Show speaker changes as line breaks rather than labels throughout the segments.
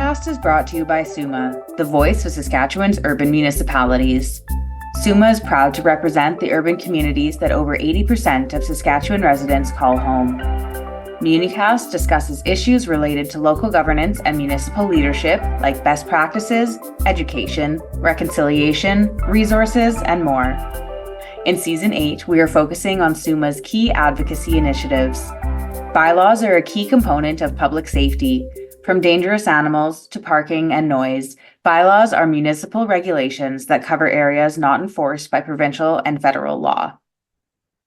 podcast is brought to you by SUMA, the voice of Saskatchewan's urban municipalities. SUMA is proud to represent the urban communities that over 80% of Saskatchewan residents call home. Municast discusses issues related to local governance and municipal leadership, like best practices, education, reconciliation, resources, and more. In Season 8, we are focusing on SUMA's key advocacy initiatives. Bylaws are a key component of public safety. From dangerous animals to parking and noise, bylaws are municipal regulations that cover areas not enforced by provincial and federal law.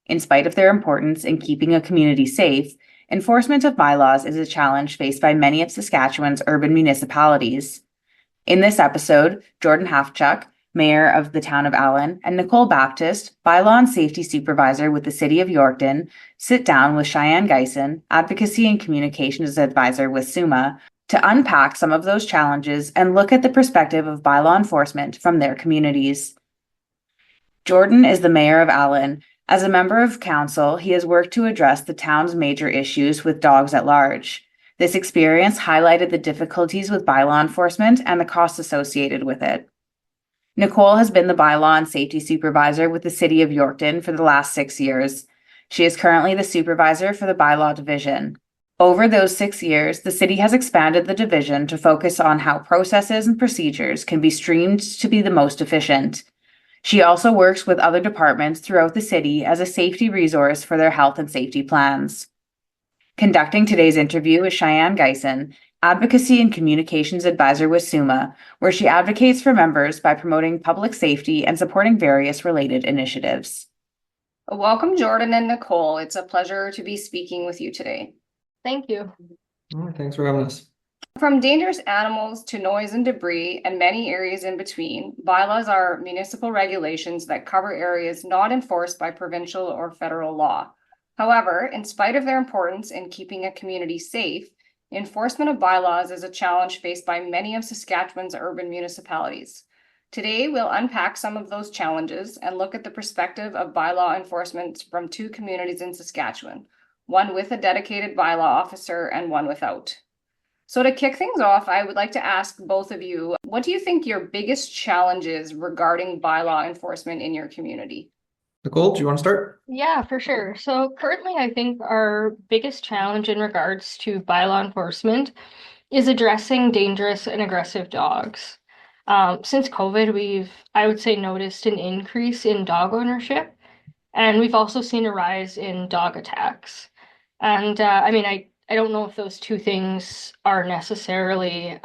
In spite of their importance in keeping a community safe, enforcement of bylaws is a challenge faced by many of Saskatchewan's urban municipalities. In this episode, Jordan Hafichuk, Mayor of the Town of Allan, and Nicole Baptist, Bylaw and Safety Supervisor with the City of Yorkton, sit down with Cheyenne Geysen, Advocacy and Communications Advisor with SUMA, to unpack some of those challenges and look at the perspective of bylaw enforcement from their communities. Jordan is the Mayor of Allan. As a member of council, he has worked to address the town's major issues with dogs at large. This experience highlighted the difficulties with bylaw enforcement and the costs associated with it. Nicole has been the Bylaw and Safety Supervisor with the City of Yorkton for the last 6 years. She is currently the Supervisor for the Bylaw Division. Over those 6 years, the City has expanded the division to focus on how processes and procedures can be streamed to be the most efficient. She also works with other departments throughout the City as a safety resource for their health and safety plans. Conducting today's interview is Cheyenne Geysen, Advocacy and Communications Advisor with SUMA, where she advocates for members by promoting public safety and supporting various related initiatives.
Welcome, Jordan and Nicole. It's a pleasure to be speaking with you today.
Thank you.
All right, thanks for having us.
From dangerous animals to noise and debris and many areas in between, bylaws are municipal regulations that cover areas not enforced by provincial or federal law. However, in spite of their importance in keeping a community safe, enforcement of bylaws is a challenge faced by many of Saskatchewan's urban municipalities. Today, we'll unpack some of those challenges and look at the perspective of bylaw enforcement from two communities in Saskatchewan, one with a dedicated bylaw officer and one without. So to kick things off, I would like to ask both of you, what do you think your biggest challenge is regarding bylaw enforcement in your community?
Nicole, do you want to start?
Yeah, for sure. So currently, I think our biggest challenge in regards to bylaw enforcement is addressing dangerous and aggressive dogs. Since COVID, I would say, noticed an increase in dog ownership, and we've also seen a rise in dog attacks. And I don't know if those two things are necessarily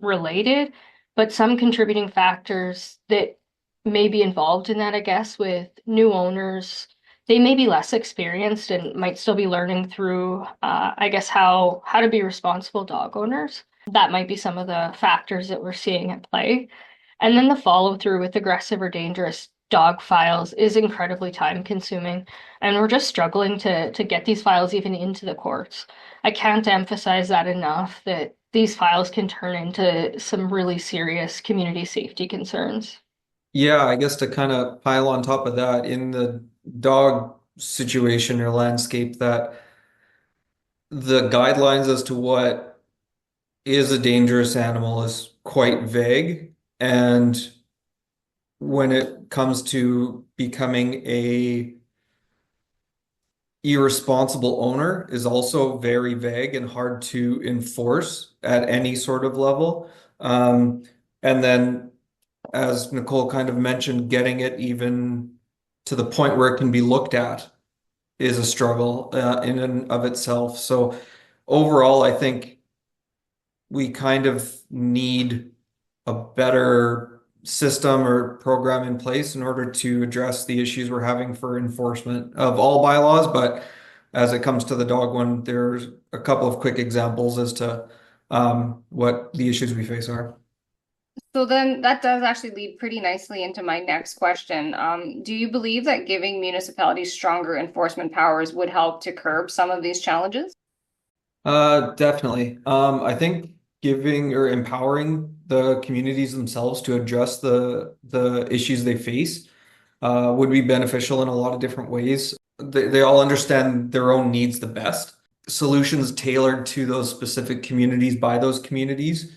related, but some contributing factors that may be involved in that, I guess, with new owners, they may be less experienced and might still be learning through, how to be responsible dog owners. That might be some of the factors that we're seeing at play. And then the follow through with aggressive or dangerous dog files is incredibly time consuming. And we're just struggling to get these files even into the courts. I can't emphasize that enough, that these files can turn into some really serious community safety concerns.
Yeah, I guess to kind of pile on top of that, in the dog situation or landscape, that the guidelines as to what is a dangerous animal is quite vague. And when it comes to becoming a irresponsible owner is also very vague and hard to enforce at any sort of level. And then, as Nicole kind of mentioned, getting it even to the point where it can be looked at is a struggle in and of itself. So overall, I think we kind of need a better system or program in place in order to address the issues we're having for enforcement of all bylaws. But as it comes to the dog one, there's a couple of quick examples as to what the issues we face are.
So then that does actually lead pretty nicely into my next question. Do you believe that giving municipalities stronger enforcement powers would help to curb some of these challenges?
Definitely. I think giving or empowering the communities themselves to address the issues they face would be beneficial in a lot of different ways. They all understand their own needs the best. Solutions tailored to those specific communities by those communities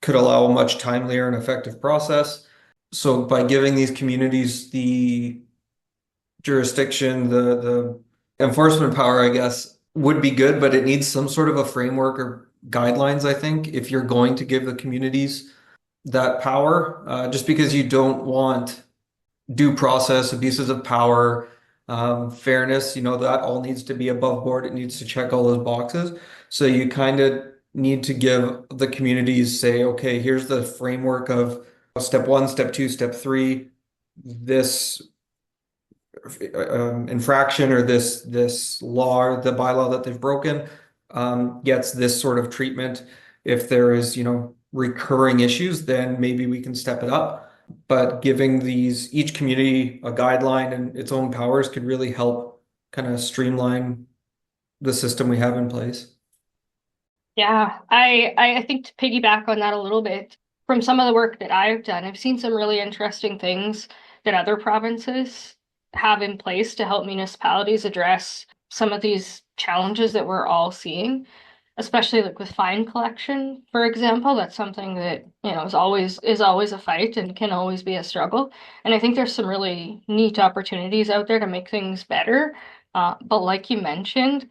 could allow a much timelier and effective process. So by giving these communities the jurisdiction, the enforcement power, I guess, would be good, but it needs some sort of a framework or guidelines, I think, if you're going to give the communities that power, just because you don't want due process, abuses of power, fairness, that all needs to be above board. It needs to check all those boxes. So you kind of need to give the communities say, okay, here's the framework of step one, step two, step three, this infraction or this law, the bylaw that they've broken, gets this sort of treatment. If there is, recurring issues, then maybe we can step it up. But giving each community a guideline and its own powers could really help kind of streamline the system we have in place.
Yeah, I think to piggyback on that a little bit, from some of the work that I've done, I've seen some really interesting things that other provinces have in place to help municipalities address some of these challenges that we're all seeing, especially like with fine collection, for example. That's something that, is always a fight and can always be a struggle. And I think there's some really neat opportunities out there to make things better. But like you mentioned,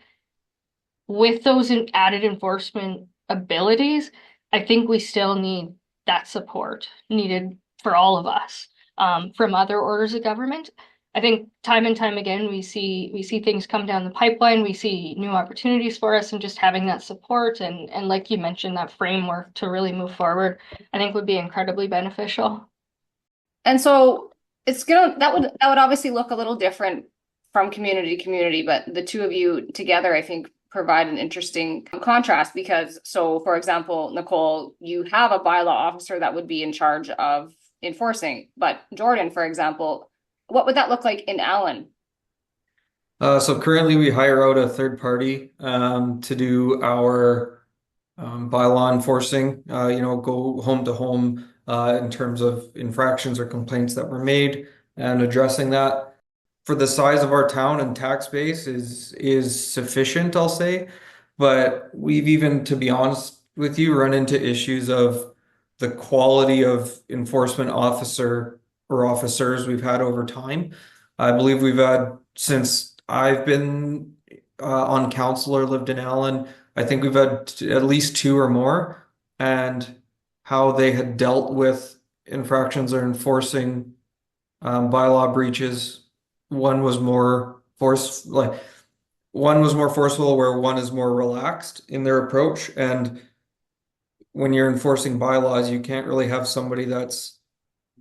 with those added enforcement abilities, I think we still need that support needed for all of us, from other orders of government. I think time and time again we see things come down the pipeline, we see new opportunities for us, and just having that support and like you mentioned, that framework to really move forward, I think would be incredibly beneficial.
And so that would obviously look a little different from community to community, but the two of you together, I think, provide an interesting contrast because, so for example, Nicole, you have a bylaw officer that would be in charge of enforcing, but Jordan, for example, what would that look like in Allan?
So currently we hire out a third party to do our bylaw enforcing, go home to home in terms of infractions or complaints that were made and addressing that. For the size of our town and tax base is sufficient, I'll say. But we've even, to be honest with you, run into issues of the quality of enforcement officer or officers we've had over time. I believe we've had since I've been on council or lived in Allan, I think we've had at least two or more, and how they had dealt with infractions or enforcing bylaw breaches. One was more one was more forceful, where one is more relaxed in their approach. And when you're enforcing bylaws, you can't really have somebody that's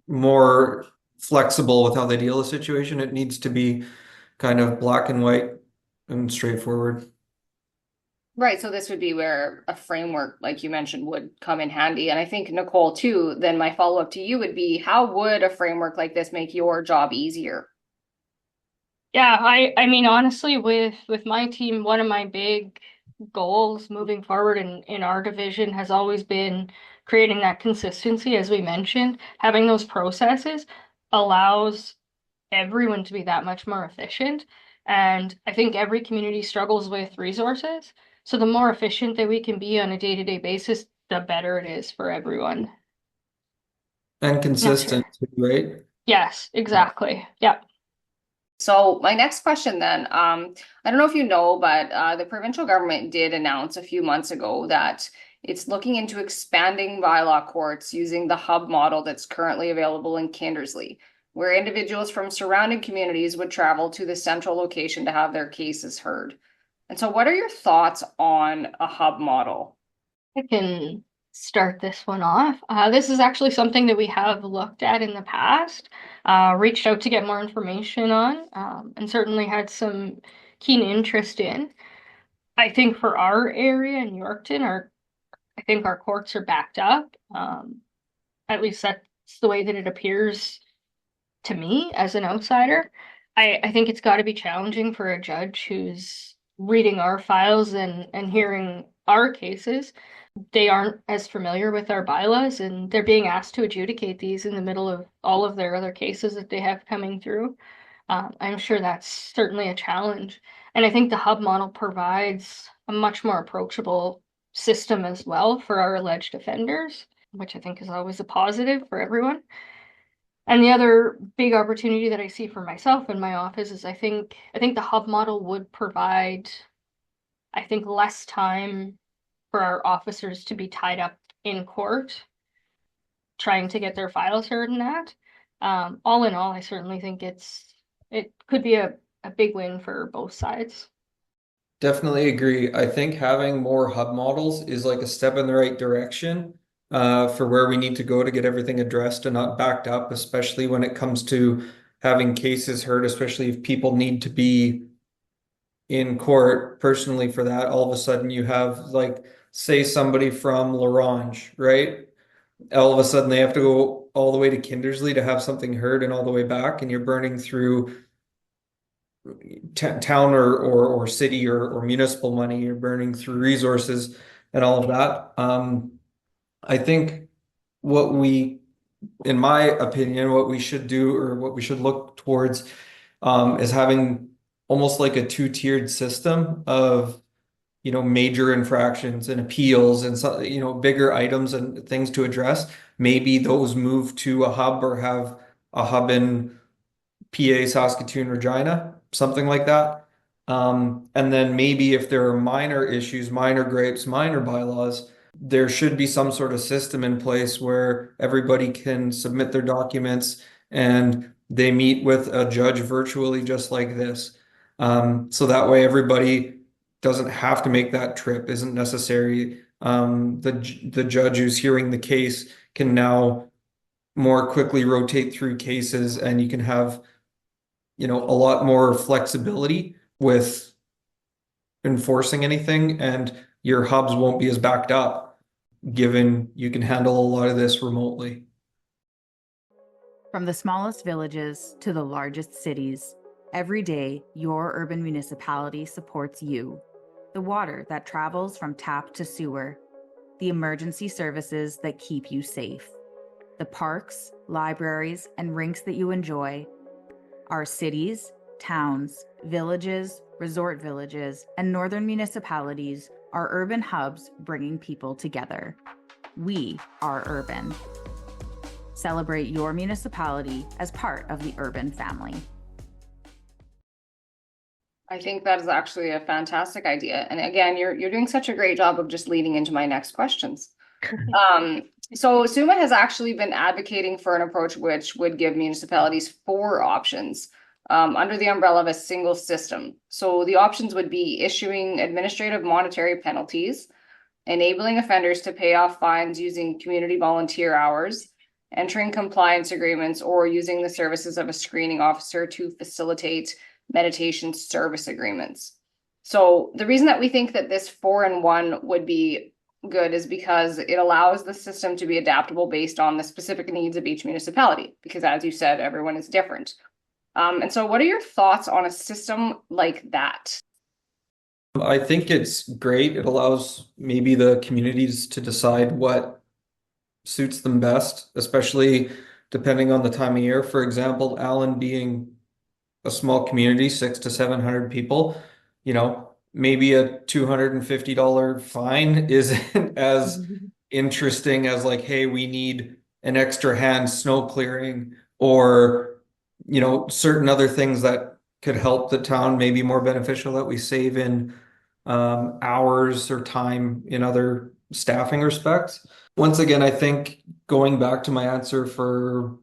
more flexible with how they deal with the situation. It needs to be kind of black and white and straightforward.
Right, so this would be where a framework, like you mentioned, would come in handy. And I think, Nicole, too, then my follow-up to you would be, how would a framework like this make your job easier?
Yeah, I mean honestly, with my team, one of my big goals moving forward in our division has always been creating that consistency, as we mentioned. Having those processes allows everyone to be that much more efficient. And I think every community struggles with resources. So the more efficient that we can be on a day-to-day basis, the better it is for everyone.
And
Not sure.
consistent, right?
Yes, exactly. Yeah.
So my next question then, I don't know if you know, but the provincial government did announce a few months ago that it's looking into expanding bylaw courts using the hub model that's currently available in Kindersley, where individuals from surrounding communities would travel to the central location to have their cases heard. And so what are your thoughts on a hub model?
I can start this one off. This is actually something that we have looked at in the past, reached out to get more information on, and certainly had some keen interest in. I think for our area in Yorkton, I think our courts are backed up. At least that's the way that it appears to me as an outsider. I think it's got to be challenging for a judge who's reading our files and hearing our cases. They aren't as familiar with our bylaws, and they're being asked to adjudicate these in the middle of all of their other cases that they have coming through. I'm sure that's certainly a challenge. And I think the hub model provides a much more approachable system as well for our alleged offenders. which I think is always a positive for everyone. And the other big opportunity that I see for myself in my office is I think the hub model would provide, I think, less time for our officers to be tied up in court trying to get their files heard and that. All in all, I certainly think it could be a big win for both sides.
Definitely agree. I think having more hub models is like a step in the right direction for where we need to go to get everything addressed and not backed up, especially when it comes to having cases heard, especially if people need to be in court personally for that. All of a sudden, you have, like, say somebody from Larange, right? All of a sudden, they have to go all the way to Kindersley to have something heard and all the way back, and you're burning through town or city or municipal money. You're burning through resources and all of that. I think what we, in my opinion, what we should do or what we should look towards is having almost like a two-tiered system of, major infractions and appeals and so, bigger items and things to address. Maybe those move to a hub or have a hub in PA, Saskatoon, Regina, something like that. And then maybe if there are minor issues, minor gripes, minor bylaws, there should be some sort of system in place where everybody can submit their documents and they meet with a judge virtually just like this. So that way everybody doesn't have to make that trip, isn't necessary. The judge who's hearing the case can now more quickly rotate through cases, and you can have a lot more flexibility with enforcing anything, and your hubs won't be as backed up, given you can handle a lot of this remotely.
From the smallest villages to the largest cities, every day your urban municipality supports you. The water that travels from tap to sewer, the emergency services that keep you safe, the parks, libraries, and rinks that you enjoy. Our cities, towns, villages, resort villages, and northern municipalities are urban hubs bringing people together. We are urban. Celebrate your municipality as part of the urban family.
I think that is actually a fantastic idea. And again, you're doing such a great job of just leading into my next questions. So SUMA has actually been advocating for an approach which would give municipalities 4 options under the umbrella of a single system. So the options would be issuing administrative monetary penalties, enabling offenders to pay off fines using community volunteer hours, entering compliance agreements, or using the services of a screening officer to facilitate mediation service agreements. So the reason that we think that this 4-in-1 would be good is because it allows the system to be adaptable based on the specific needs of each municipality, because as you said, everyone is different. And so what are your thoughts on a system like that?
I think it's great. It allows maybe the communities to decide what suits them best, especially depending on the time of year. For example, Allan being a small community, 600 to 700 people, maybe a $250 fine isn't as interesting as, like, hey, we need an extra hand snow clearing, or certain other things that could help the town, maybe more beneficial, that we save in hours or time in other staffing respects. Once again, I think going back to my answer for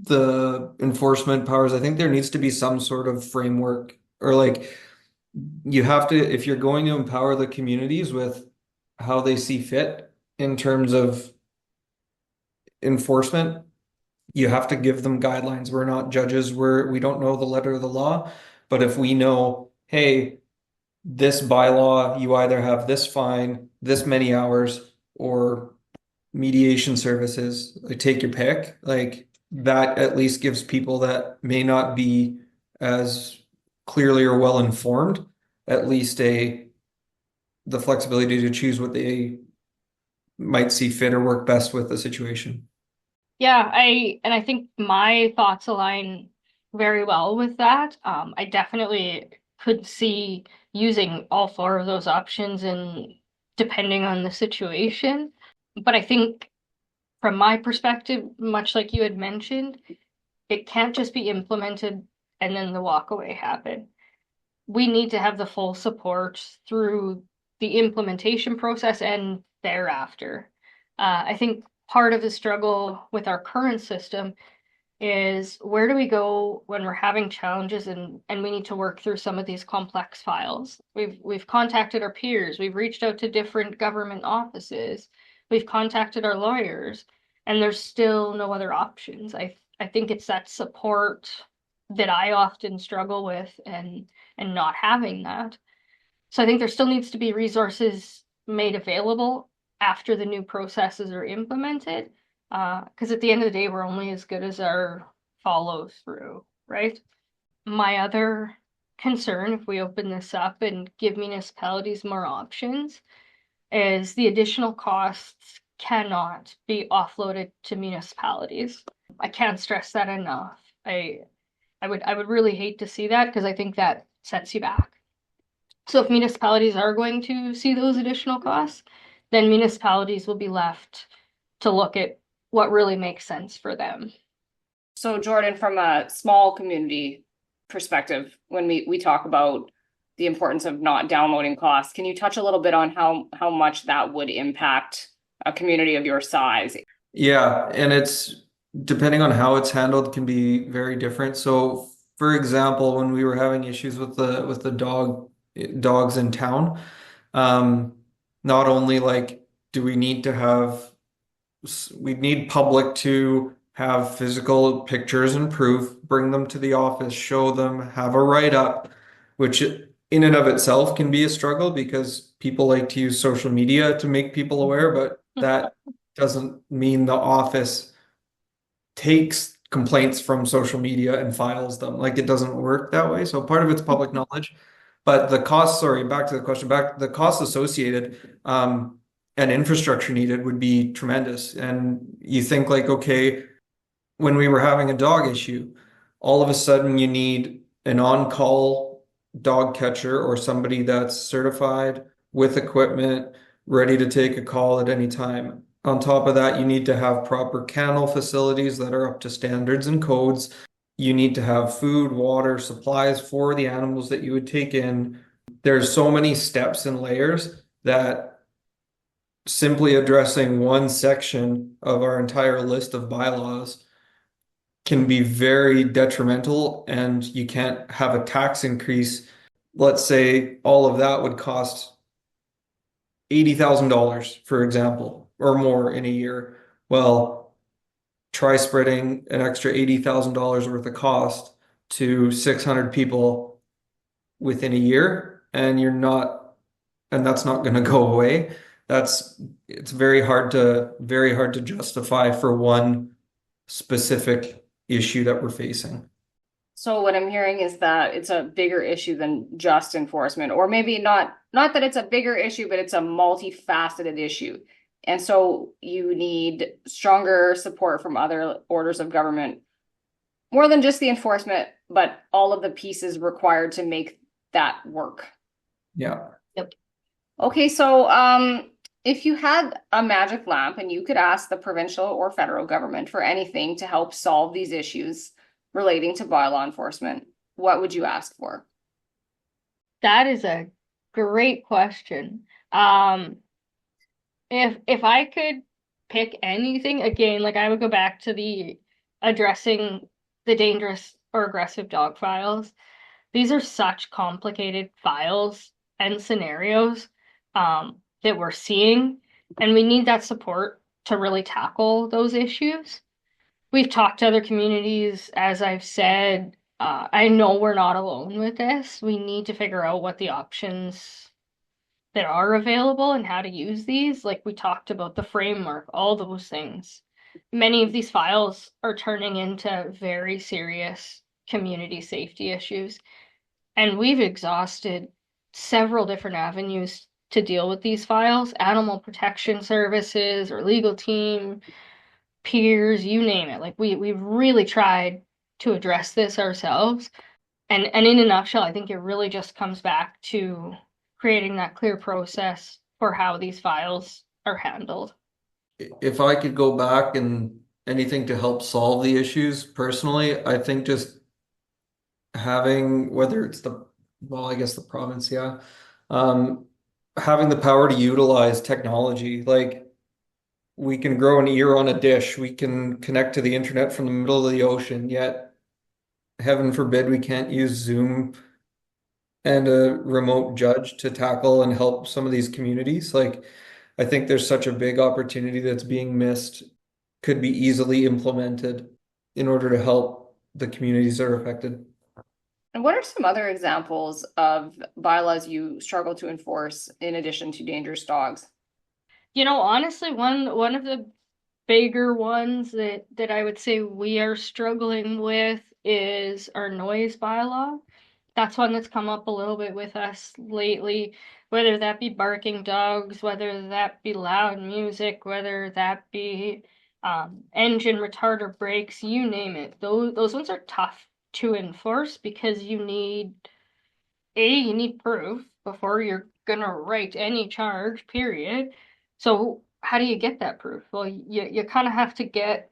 the enforcement powers, I think there needs to be some sort of framework, or like, you have to, if you're going to empower the communities with how they see fit in terms of enforcement, you have to give them guidelines. We're not judges. We don't know the letter of the law, but if we know, hey, this bylaw, you either have this fine, this many hours, or mediation services, like, take your pick, like, that at least gives people that may not be as clearly or well informed at least the flexibility to choose what they might see fit or work best with the situation.
Yeah, I think my thoughts align very well with that. I definitely could see using all 4 of those options, and depending on the situation. But I think from my perspective, much like you had mentioned, it can't just be implemented and then the walkaway happen. We need to have the full support through the implementation process and thereafter. I think part of the struggle with our current system is where do we go when we're having challenges and we need to work through some of these complex files. We've contacted our peers, we've reached out to different government offices, we've contacted our lawyers, and there's still no other options. I think it's that support that I often struggle with and not having that. So I think there still needs to be resources made available after the new processes are implemented. Because at the end of the day, we're only as good as our follow through, right? My other concern, if we open this up and give municipalities more options, is the additional costs cannot be offloaded to municipalities. I can't stress that enough. I would really hate to see that because I think that sets you back. So if municipalities are going to see those additional costs, then municipalities will be left to look at what really makes sense for them.
So Jordan, from a small community perspective, when we talk about the importance of not downloading costs, can you touch a little bit on how much that would impact a community of your size?
Yeah, and it's depending on how it's handled can be very different. So, for example, when we were having issues with the dogs in town, not only like do we need to have we need public to have physical pictures and proof, bring them to the office, show them, have a write-up, which in and of itself can be a struggle because people like to use social media to make people aware, but that doesn't mean the office takes complaints from social media and files them. Like it doesn't work that way. So part of it's public knowledge, but the cost, sorry, back to the question, the costs associated, and infrastructure needed would be tremendous. And you think like, okay, when we were having a dog issue, all of a sudden you need an on-call dog catcher or somebody that's certified with equipment, ready to take a call at any time. On top of that, you need to have proper kennel facilities that are up to standards and codes. You need to have food, water, supplies for the animals that you would take in. There's so many steps and layers that simply addressing one section of our entire list of bylaws can be very detrimental, and you can't have a tax increase. Let's say all of that would cost $80,000, for example, or more in a year. Well, try spreading an extra $80,000 worth of cost to 600 people within a year, and that's not going to go away. It's very hard to justify for one specific issue that we're facing.
So what I'm hearing is that it's a bigger issue than just enforcement, or maybe not that it's a bigger issue, but it's a multifaceted issue. And so you need stronger support from other orders of government, more than just the enforcement, but all of the pieces required to make that work.
Yeah.
Yep. Okay, so if you had a magic lamp and you could ask the provincial or federal government for anything to help solve these issues relating to bylaw enforcement, what would you ask for?
That is a great question. If I could pick anything again, like I would go back to the addressing the dangerous or aggressive dog files. These are such complicated files and scenarios that we're seeing, and we need that support to really tackle those issues. We've talked to other communities, as I've said. I know we're not alone with this. We need to figure out what the options that are available and how to use these. Like we talked about the framework, all those things. Many of these files are turning into very serious community safety issues. And we've exhausted several different avenues to deal with these files, animal protection services or legal team, peers, you name it. Like we've really tried to address this ourselves. And in a nutshell, I think it really just comes back to creating that clear process for how these files are handled.
if I could go back and anything to help solve the issues personally, I think just having, whether it's well, I guess the province, yeah, um, having the power to utilize technology. Like we can grow an ear on a dish, we can connect to the internet from the middle of the ocean, yet heaven forbid we can't use Zoom and a remote judge to tackle and help some of these communities. Like, I think there's such a big opportunity that's being missed, could be easily implemented in order to help the communities that are affected.
And what are some other examples of bylaws you struggle to enforce in addition to dangerous dogs?
Honestly, one of the bigger ones that I would say we are struggling with is our noise bylaw. That's one that's come up a little bit with us lately, whether that be barking dogs, whether that be loud music, whether that be engine retarder brakes, you name it. Those ones are tough to enforce because you need proof before you're gonna write any charge, period. So how do you get that proof? Well, you kind of have to get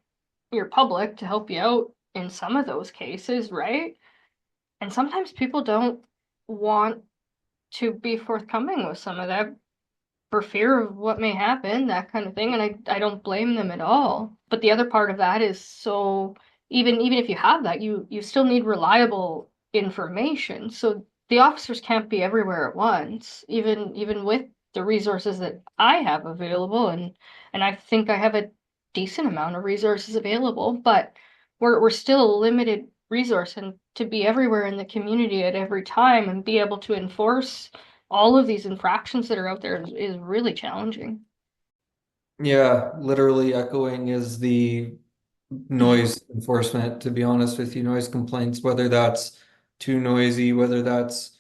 your public to help you out in some of those cases, right? And sometimes people don't want to be forthcoming with some of that for fear of what may happen, that kind of thing. And I don't blame them at all. But the other part of that is so even if you have that, you still need reliable information. So the officers can't be everywhere at once, even with the resources that I have available, and I think I have a decent amount of resources available, but we're still a limited resource, and to be everywhere in the community at every time and be able to enforce all of these infractions that are out there is really challenging.
Yeah, literally echoing is the noise enforcement, to be honest with you, noise complaints, whether that's too noisy, whether that's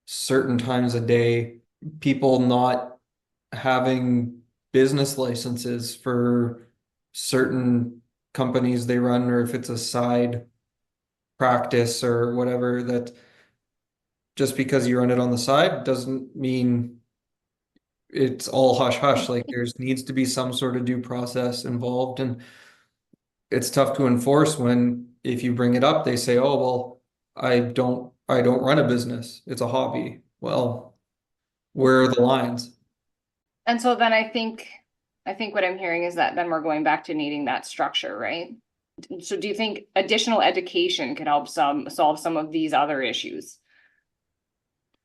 certain times a day, people not having business licenses for certain companies they run, or if it's a side practice or whatever, that just because you run it on the side doesn't mean it's all hush hush. Like there's needs to be some sort of due process involved, and it's tough to enforce when if you bring it up, they say, "Oh, well, I don't run a business. It's a hobby." Well, where are the lines?
And so then I think what I'm hearing is that then we're going back to needing that structure, right? So do you think additional education could help solve some of these other issues?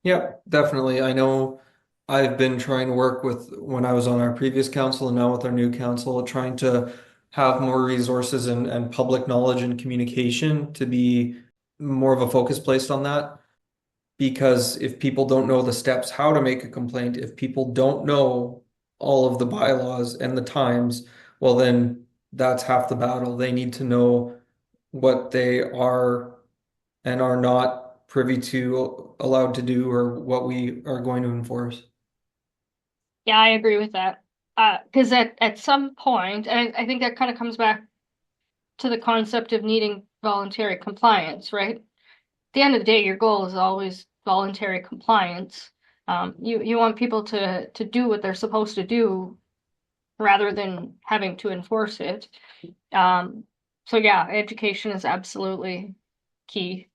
Yeah, definitely. I know I've been trying to work with when I was on our previous council and now with our new council, trying to have more resources and public knowledge and communication to be more of a focus placed on that. Because if people don't know the steps how to make a complaint, if people don't know all of the bylaws and the times, well, then that's half the battle. They need to know what they are and are not privy to, allowed to do, or what we are going to enforce.
Yeah, I agree with that. Because at some point, and I think that kind of comes back to the concept of needing voluntary compliance, right? At the end of the day, your goal is always voluntary compliance. You want people to do what they're supposed to do rather than having to enforce it. So yeah, education is absolutely key.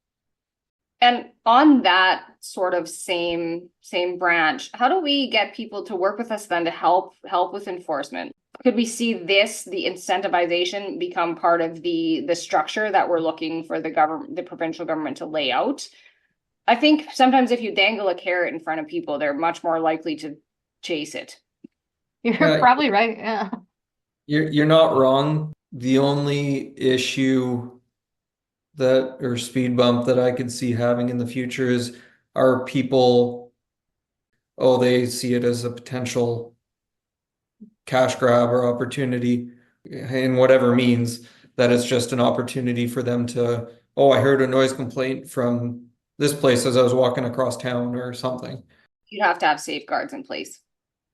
And on that sort of same branch, how do we get people to work with us then to help with enforcement? Could we see this, the incentivization, become part of the structure that we're looking for the provincial government to lay out? I think sometimes if you dangle a carrot in front of people, they're much more likely to chase it.
You're
Yeah,
probably right. Yeah.
you're not wrong. The only issue that or speed bump that I could see having in the future is, are people, oh, they see it as a potential cash grab or opportunity in whatever means, that it's just an opportunity for them to, oh, I heard a noise complaint from this place as I was walking across town or something.
You'd have to have safeguards in place.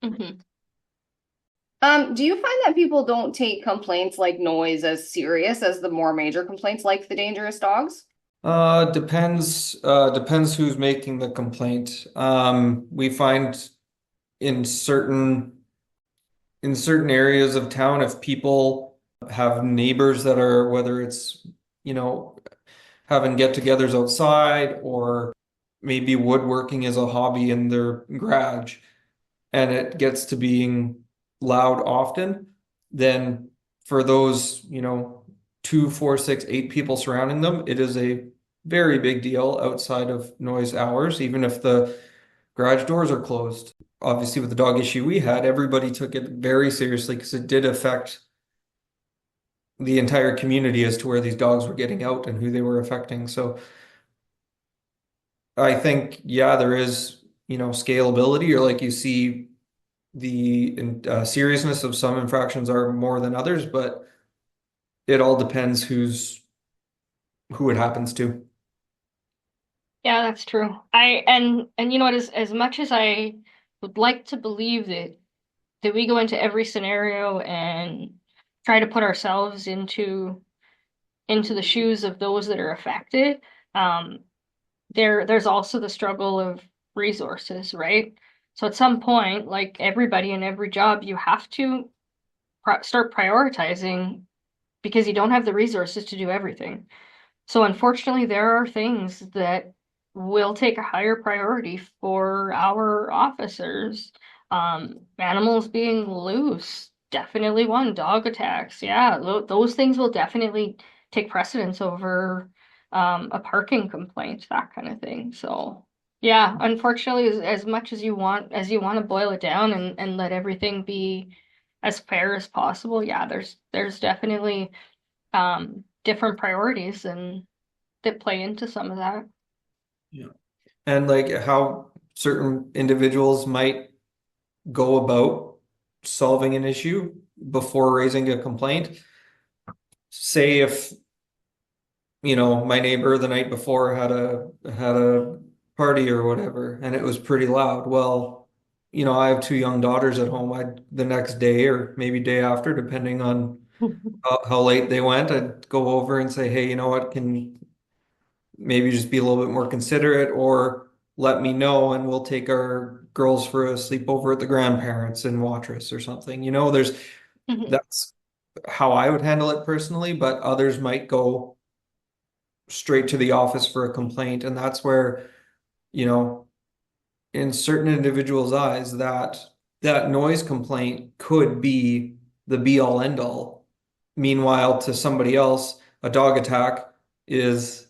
Mhm.
Do you find that people don't take complaints like noise as serious as the more major complaints like the dangerous dogs?
Depends who's making the complaint. We find in certain in certain areas of town, if people have neighbors that are, whether it's, having get-togethers outside or maybe woodworking is a hobby in their garage and it gets to being loud often, then for those, 2, 4, 6, 8 people surrounding them, it is a very big deal outside of noise hours, even if the garage doors are closed. Obviously, with the dog issue we had, everybody took it very seriously because it did affect the entire community as to where these dogs were getting out and who they were affecting. So I think, yeah, there is, scalability, or like you see the seriousness of some infractions are more than others, but it all depends who it happens to.
Yeah, that's true. And you know what, as much as I would like to believe that we go into every scenario and try to put ourselves into the shoes of those that are affected, there's also the struggle of resources, right? So at some point, like everybody in every job, you have to start prioritizing because you don't have the resources to do everything. So unfortunately, there are things that will take a higher priority for our officers. Animals being loose, definitely one. Dog attacks, yeah, those things will definitely take precedence over a parking complaint, that kind of thing. So yeah, unfortunately, as much as you want to boil it down and let everything be as fair as possible, yeah, there's definitely different priorities and that play into some of that.
Yeah. And like how certain individuals might go about solving an issue before raising a complaint. Say if, my neighbor the night before had a party or whatever, and it was pretty loud. Well, I have 2 young daughters at home. The next day or maybe day after, depending on how late they went, I'd go over and say, hey, you know what, can maybe just be a little bit more considerate, or let me know and we'll take our girls for a sleepover at the grandparents in Watrous or something.
Mhm.
That's how I would handle it personally, but others might go straight to the office for a complaint. And that's where, you know, in certain individuals' eyes, that noise complaint could be the be all end all. Meanwhile, to somebody else, a dog attack is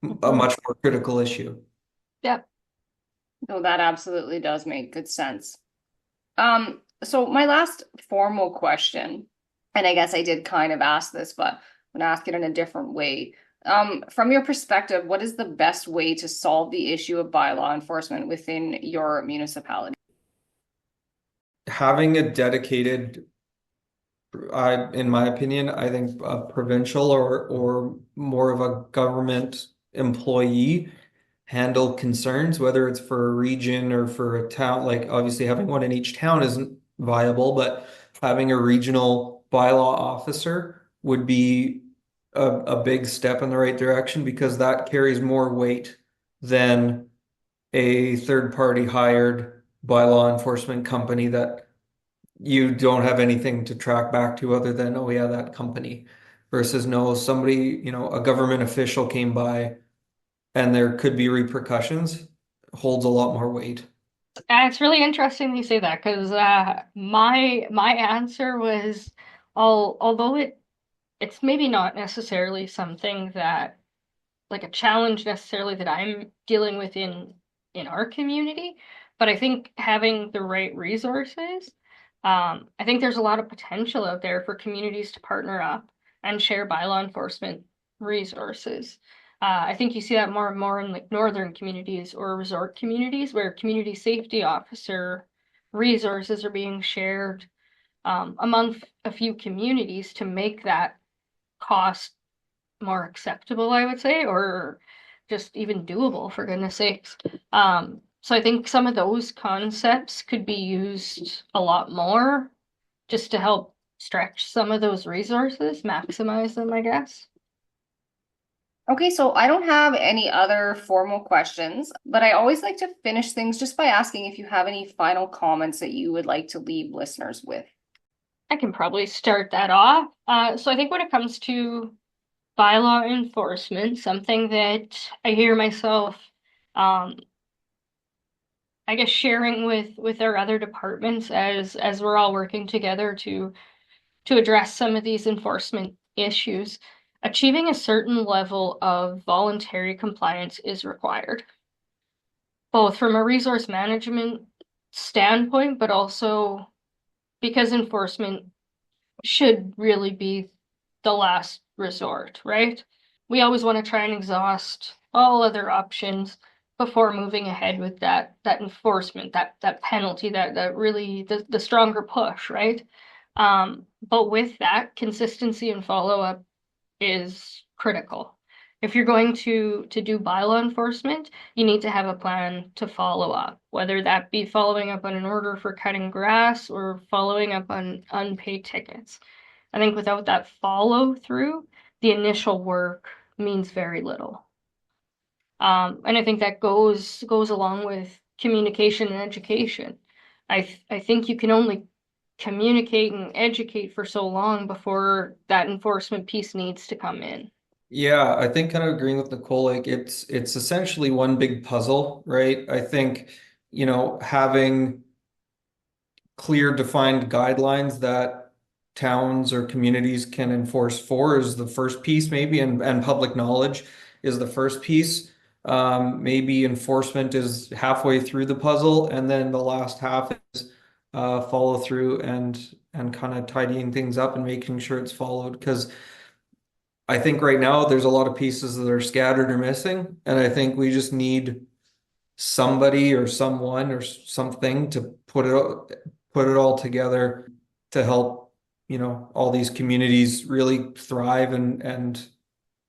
a
Mhm.
much more critical issue.
Yep.
No, that absolutely does make good sense. So my last formal question, and I guess I did kind of ask this, but I'm gonna ask it in a different way. From your perspective, what is the best way to solve the issue of bylaw enforcement within your municipality?
Having a dedicated, in my opinion, I think a provincial or more of a government employee handle concerns, whether it's for a region or for a town. Like obviously having one in each town isn't viable, but having a regional bylaw officer would be a big step in the right direction because that carries more weight than a third party hired bylaw enforcement company that you don't have anything to track back to other than, oh yeah, that company, versus no, somebody, a government official came by and there could be repercussions, holds a lot more weight.
It's really interesting you say that because my answer was, although it's maybe not necessarily something that like a challenge necessarily that I'm dealing with in our community, but I think having the right resources, I think there's a lot of potential out there for communities to partner up and share bylaw enforcement resources. I think you see that more and more in like northern communities or resort communities where community safety officer resources are being shared among a few communities to make that cost more acceptable, I would say, or just even doable for goodness sakes. So I think some of those concepts could be used a lot more just to help stretch some of those resources, maximize them, I guess.
Okay, so I don't have any other formal questions, but I always like to finish things just by asking if you have any final comments that you would like to leave listeners with.
I can probably start that off. So I think when it comes to bylaw enforcement, something that I hear myself, I guess, sharing with our other departments as we're all working together to address some of these enforcement issues, achieving a certain level of voluntary compliance is required, both from a resource management standpoint, but also because enforcement should really be the last resort, right? We always want to try and exhaust all other options before moving ahead with that enforcement, that penalty, that really the stronger push, right? But with that, consistency and follow-up is critical. If you're going to do bylaw enforcement, you need to have a plan to follow up, whether that be following up on an order for cutting grass or following up on unpaid tickets. I think without that follow through, the initial work means very little. And I think that goes along with communication and education. I think you can only communicate and educate for so long before that enforcement piece needs to come in.
Yeah, I think kind of agreeing with Nicole, like it's essentially one big puzzle, right? I think, having clear defined guidelines that towns or communities can enforce for is the first piece, maybe, and public knowledge is the first piece. Maybe enforcement is halfway through the puzzle, and then the last half is follow through and kind of tidying things up and making sure it's followed. Because I think right now there's a lot of pieces that are scattered or missing, and I think we just need somebody or someone or something to put it all together to help, all these communities really thrive and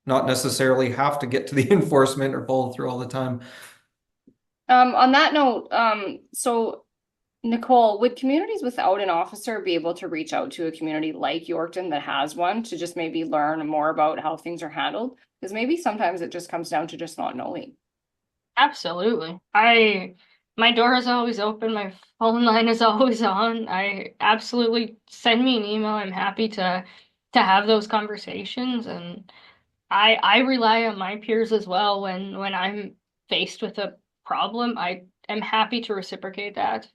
not necessarily have to get to the enforcement or follow through all the time.
On that note, so Nicole, would communities without an officer be able to reach out to a community like Yorkton that has one to just maybe learn more about how things are handled? Because maybe sometimes it just comes down to just not knowing.
Absolutely. My door is always open, my phone line is always on. I absolutely send me an email. I'm happy to have those conversations, and I rely on my peers as well when I'm faced with a problem. I am happy to reciprocate that.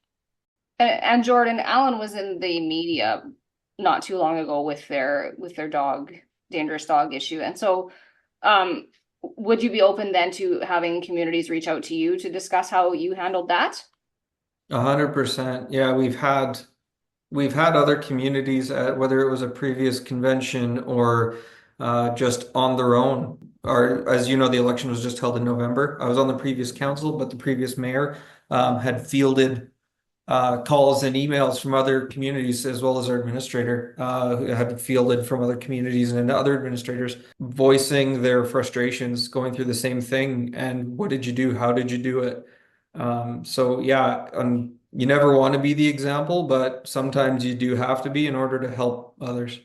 And Jordan, Allan was in the media not too long ago with their dangerous dog issue. And so would you be open then to having communities reach out to you to discuss how you handled that?
100%. Yeah, we've had other communities at whether it was a previous convention or just on their own. Or as you know, the election was just held in November. I was on the previous council, but the previous mayor had fielded calls and emails from other communities, as well as our administrator who had fielded from other communities and other administrators voicing their frustrations, going through the same thing. And what did you do? How did you do it? So yeah, you never want to be the example, but sometimes you do have to be in order to help others.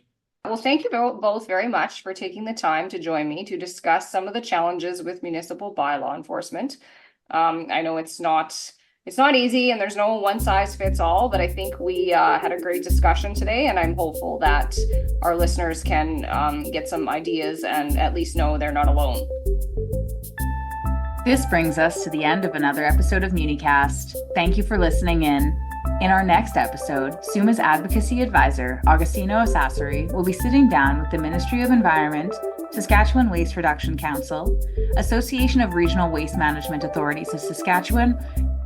Well, thank you both very much for taking the time to join me to discuss some of the challenges with municipal bylaw enforcement. I know it's not easy and there's no one size fits all, but I think we had a great discussion today, and I'm hopeful that our listeners can get some ideas and at least know they're not alone.
This brings us to the end of another episode of Municast. Thank you for listening in. In our next episode, SUMA's Advocacy Advisor, Agostino Asasari, will be sitting down with the Ministry of Environment, Saskatchewan Waste Reduction Council, Association of Regional Waste Management Authorities of Saskatchewan,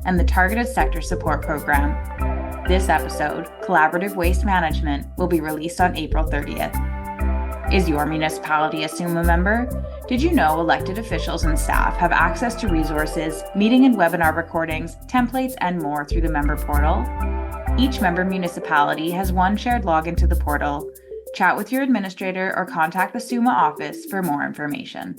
and the Targeted Sector Support Program. This episode, Collaborative Waste Management, will be released on April 30th. Is your municipality a SUMA member? Did you know elected officials and staff have access to resources, meeting and webinar recordings, templates, and more through the member portal? Each member municipality has one shared login to the portal. Chat with your administrator or contact the SUMA office for more information.